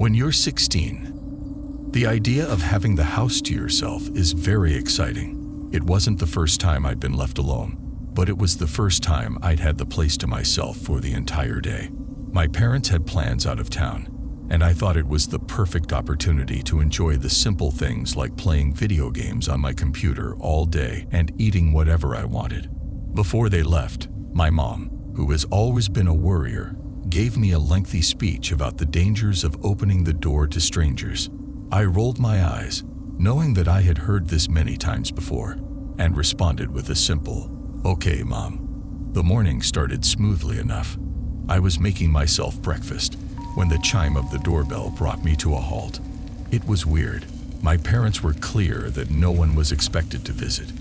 When you're 16, the idea of having the house to yourself is very exciting. It wasn't the first time I'd been left alone, but it was the first time I'd had the place to myself for the entire day. My parents had plans out of town, and I thought it was the perfect opportunity to enjoy the simple things like playing video games on my computer all day and eating whatever I wanted. Before they left, my mom, who has always been a worrier, gave me a lengthy speech about the dangers of opening the door to strangers. I rolled my eyes, knowing that I had heard this many times before, and responded with a simple, "Okay, Mom." The morning started smoothly enough. I was making myself breakfast when the chime of the doorbell brought me to a halt. It was weird. My parents were clear that no one was expected to visit.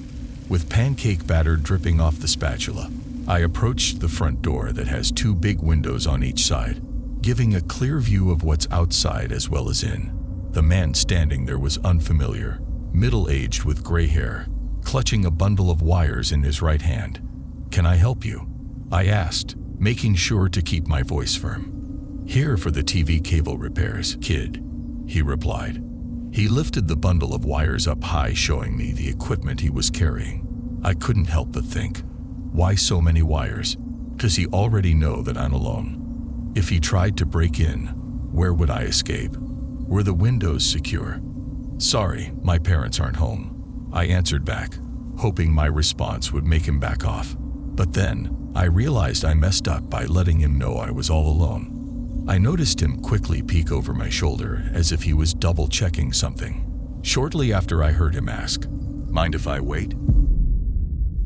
With pancake batter dripping off the spatula, I approached the front door that has 2 big windows on each side, giving a clear view of what's outside as well as in. The man standing there was unfamiliar, middle-aged with gray hair, clutching a bundle of wires in his right hand. "Can I help you?" I asked, making sure to keep my voice firm. "Here for the TV cable repairs, kid," he replied. He lifted the bundle of wires up high, showing me the equipment he was carrying. I couldn't help but think, why so many wires? Does he already know that I'm alone? If he tried to break in, where would I escape? Were the windows secure? "Sorry, my parents aren't home," I answered back, hoping my response would make him back off. But then, I realized I messed up by letting him know I was all alone. I noticed him quickly peek over my shoulder as if he was double-checking something. Shortly after, I heard him ask, "Mind if I wait?"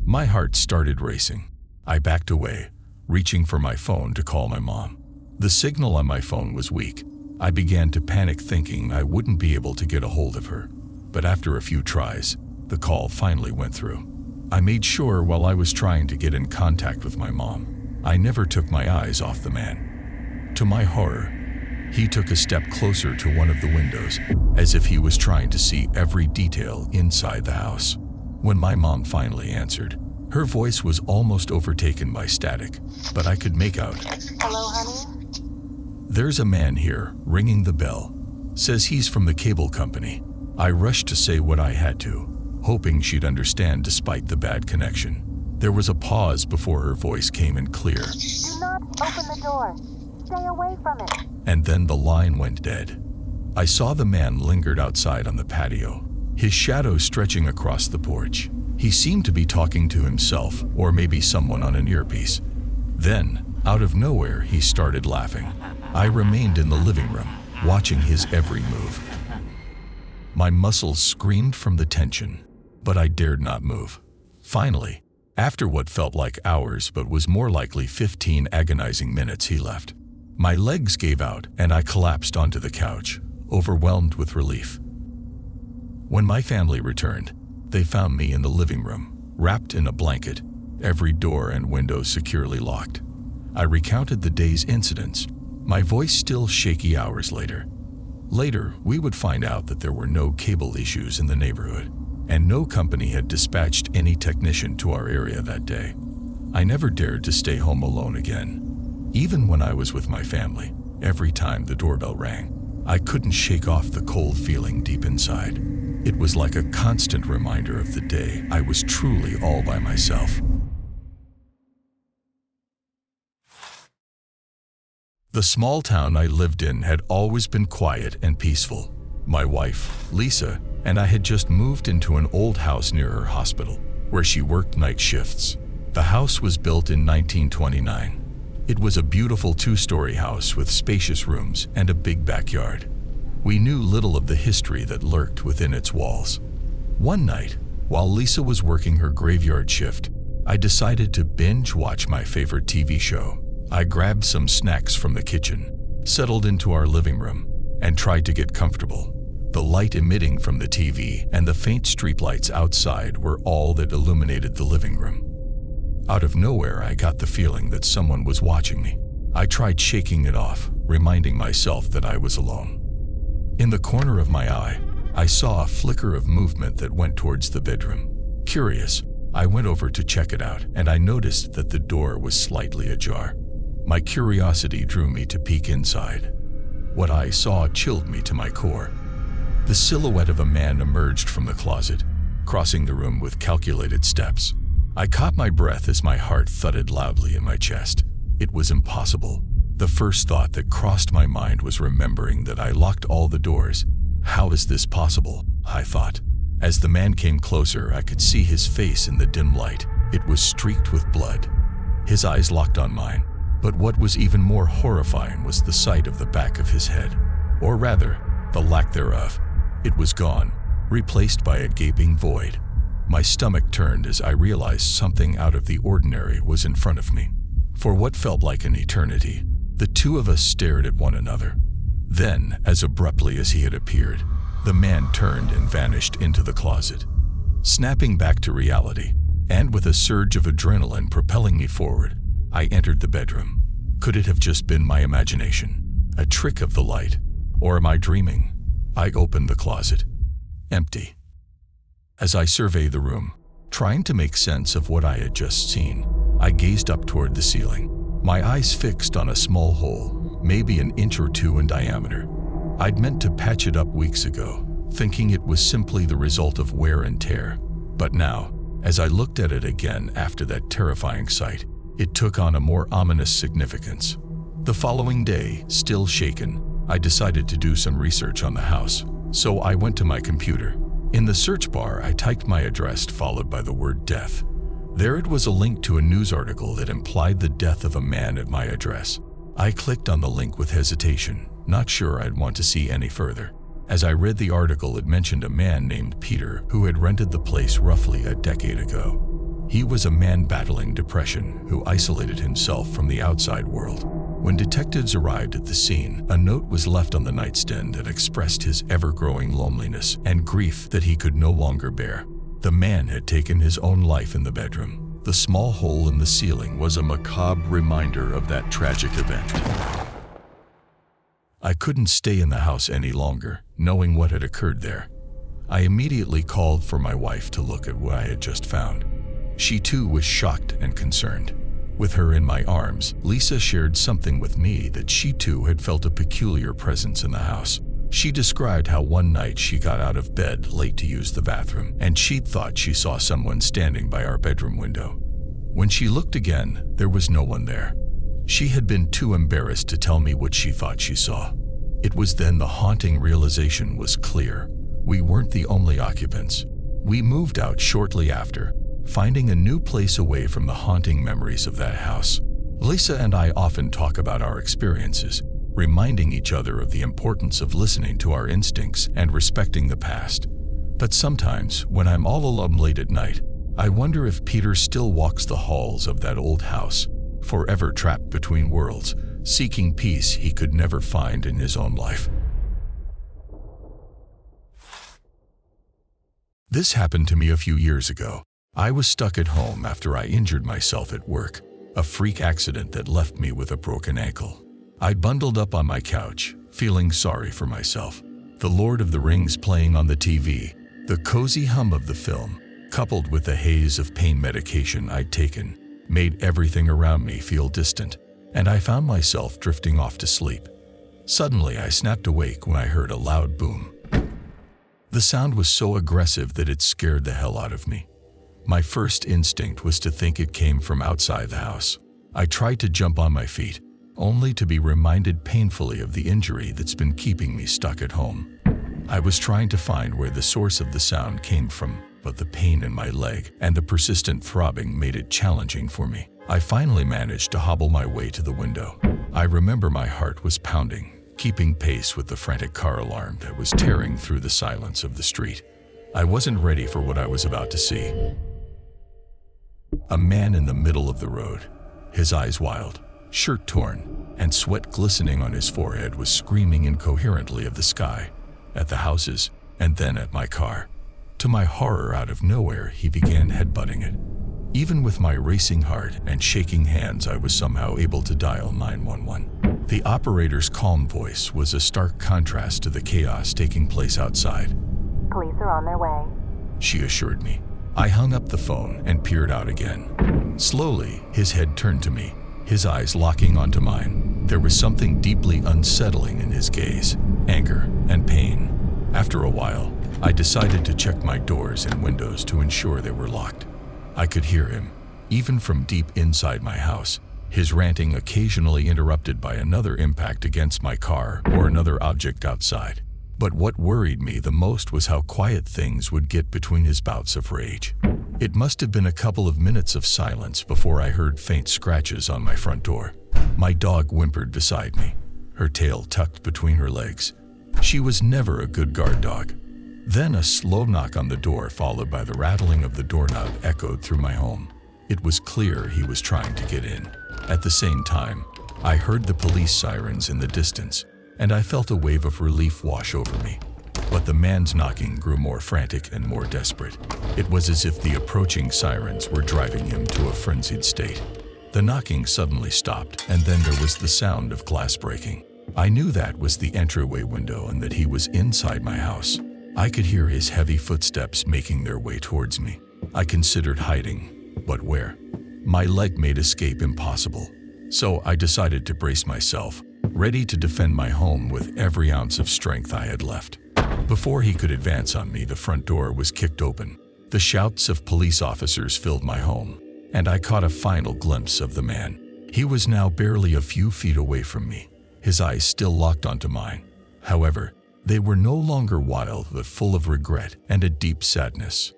My heart started racing. I backed away, reaching for my phone to call my mom. The signal on my phone was weak. I began to panic, thinking I wouldn't be able to get a hold of her. But after a few tries, the call finally went through. I made sure while I was trying to get in contact with my mom, I never took my eyes off the man. To my horror, he took a step closer to one of the windows, as if he was trying to see every detail inside the house. When my mom finally answered, her voice was almost overtaken by static, but I could make out, "Hello, honey?" "There's a man here, ringing the bell. Says he's from the cable company." I rushed to say what I had to, hoping she'd understand despite the bad connection. There was a pause before her voice came in clear. "Do not open the door. Stay away from it." And then the line went dead. I saw the man lingered outside on the patio, his shadow stretching across the porch. He seemed to be talking to himself, or maybe someone on an earpiece. Then, out of nowhere, he started laughing. I remained in the living room, watching his every move. My muscles screamed from the tension, but I dared not move. Finally, after what felt like hours but was more likely 15 agonizing minutes, he left. My legs gave out and I collapsed onto the couch, overwhelmed with relief. When my family returned, they found me in the living room, wrapped in a blanket, every door and window securely locked. I recounted the day's incidents, my voice still shaky hours later. Later, we would find out that there were no cable issues in the neighborhood, and no company had dispatched any technician to our area that day. I never dared to stay home alone again. Even when I was with my family, every time the doorbell rang, I couldn't shake off the cold feeling deep inside. It was like a constant reminder of the day I was truly all by myself. The small town I lived in had always been quiet and peaceful. My wife, Lisa, and I had just moved into an old house near her hospital, where she worked night shifts. The house was built in 1929. It was a beautiful 2-story house with spacious rooms and a big backyard. We knew little of the history that lurked within its walls. One night, while Lisa was working her graveyard shift, I decided to binge watch my favorite TV show. I grabbed some snacks from the kitchen, settled into our living room, and tried to get comfortable. The light emitting from the TV and the faint streetlights outside were all that illuminated the living room. Out of nowhere, I got the feeling that someone was watching me. I tried shaking it off, reminding myself that I was alone. In the corner of my eye, I saw a flicker of movement that went towards the bedroom. Curious, I went over to check it out, and I noticed that the door was slightly ajar. My curiosity drew me to peek inside. What I saw chilled me to my core. The silhouette of a man emerged from the closet, crossing the room with calculated steps. I caught my breath as my heart thudded loudly in my chest. It was impossible. The first thought that crossed my mind was remembering that I locked all the doors. How is this possible? I thought. As the man came closer, I could see his face in the dim light. It was streaked with blood. His eyes locked on mine. But what was even more horrifying was the sight of the back of his head. Or rather, the lack thereof. It was gone, replaced by a gaping void. My stomach turned as I realized something out of the ordinary was in front of me. For what felt like an eternity, the two of us stared at one another. Then, as abruptly as he had appeared, the man turned and vanished into the closet. Snapping back to reality, and with a surge of adrenaline propelling me forward, I entered the bedroom. Could it have just been my imagination? A trick of the light? Or am I dreaming? I opened the closet. Empty. As I surveyed the room, trying to make sense of what I had just seen, I gazed up toward the ceiling, my eyes fixed on a small hole, maybe an inch or two in diameter. I'd meant to patch it up weeks ago, thinking it was simply the result of wear and tear. But now, as I looked at it again after that terrifying sight, it took on a more ominous significance. The following day, still shaken, I decided to do some research on the house, so I went to my computer. In the search bar, I typed my address followed by the word death. There it was, a link to a news article that implied the death of a man at my address. I clicked on the link with hesitation, not sure I'd want to see any further. As I read the article, it mentioned a man named Peter who had rented the place roughly a decade ago. He was a man battling depression who isolated himself from the outside world. When detectives arrived at the scene, a note was left on the nightstand that expressed his ever-growing loneliness and grief that he could no longer bear. The man had taken his own life in the bedroom. The small hole in the ceiling was a macabre reminder of that tragic event. I couldn't stay in the house any longer, knowing what had occurred there. I immediately called for my wife to look at what I had just found. She too was shocked and concerned. With her in my arms, Lisa shared something with me that she too had felt a peculiar presence in the house. She described how one night she got out of bed late to use the bathroom, and she thought she saw someone standing by our bedroom window. When she looked again, there was no one there. She had been too embarrassed to tell me what she thought she saw. It was then the haunting realization was clear. We weren't the only occupants. We moved out shortly after, finding a new place away from the haunting memories of that house. Lisa and I often talk about our experiences, reminding each other of the importance of listening to our instincts and respecting the past. But sometimes, when I'm all alone late at night, I wonder if Peter still walks the halls of that old house, forever trapped between worlds, seeking peace he could never find in his own life. This happened to me a few years ago. I was stuck at home after I injured myself at work, a freak accident that left me with a broken ankle. I bundled up on my couch, feeling sorry for myself. The Lord of the Rings playing on the TV, the cozy hum of the film, coupled with the haze of pain medication I'd taken, made everything around me feel distant, and I found myself drifting off to sleep. Suddenly, I snapped awake when I heard a loud boom. The sound was so aggressive that it scared the hell out of me. My first instinct was to think it came from outside the house. I tried to jump on my feet, only to be reminded painfully of the injury that's been keeping me stuck at home. I was trying to find where the source of the sound came from, but the pain in my leg and the persistent throbbing made it challenging for me. I finally managed to hobble my way to the window. I remember my heart was pounding, keeping pace with the frantic car alarm that was tearing through the silence of the street. I wasn't ready for what I was about to see. A man in the middle of the road, his eyes wild, shirt torn, and sweat glistening on his forehead, was screaming incoherently at the sky, at the houses, and then at my car. To my horror, out of nowhere, he began headbutting it. Even with my racing heart and shaking hands, I was somehow able to dial 911. The operator's calm voice was a stark contrast to the chaos taking place outside. Police are on their way, she assured me. I hung up the phone and peered out again. Slowly, his head turned to me, his eyes locking onto mine. There was something deeply unsettling in his gaze, anger and pain. After a while, I decided to check my doors and windows to ensure they were locked. I could hear him, even from deep inside my house, his ranting occasionally interrupted by another impact against my car or another object outside. But what worried me the most was how quiet things would get between his bouts of rage. It must have been a couple of minutes of silence before I heard faint scratches on my front door. My dog whimpered beside me, her tail tucked between her legs. She was never a good guard dog. Then a slow knock on the door followed by the rattling of the doorknob echoed through my home. It was clear he was trying to get in. At the same time, I heard the police sirens in the distance, and I felt a wave of relief wash over me. But the man's knocking grew more frantic and more desperate. It was as if the approaching sirens were driving him to a frenzied state. The knocking suddenly stopped, and then there was the sound of glass breaking. I knew that was the entryway window and that he was inside my house. I could hear his heavy footsteps making their way towards me. I considered hiding, but where? My leg made escape impossible. So I decided to brace myself, ready to defend my home with every ounce of strength I had left. Before he could advance on me, the front door was kicked open. The shouts of police officers filled my home, and I caught a final glimpse of the man. He was now barely a few feet away from me, his eyes still locked onto mine. However, they were no longer wild but full of regret and a deep sadness.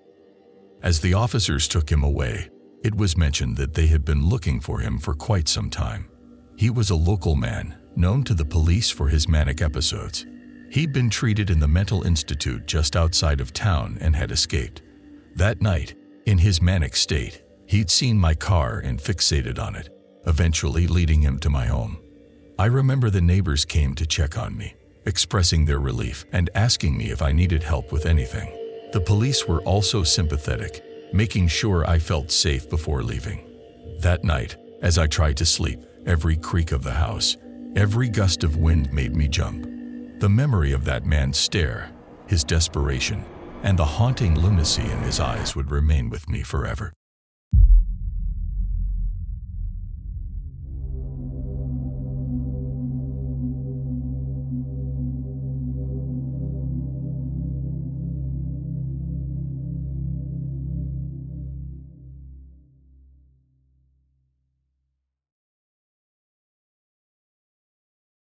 As the officers took him away, it was mentioned that they had been looking for him for quite some time. He was a local man, known to the police for his manic episodes. He'd been treated in the mental institute just outside of town and had escaped. That night, in his manic state, he'd seen my car and fixated on it, eventually leading him to my home. I remember the neighbors came to check on me, expressing their relief and asking me if I needed help with anything. The police were also sympathetic, making sure I felt safe before leaving. That night, as I tried to sleep, every creak of the house, every gust of wind made me jump. The memory of that man's stare, his desperation, and the haunting lunacy in his eyes would remain with me forever.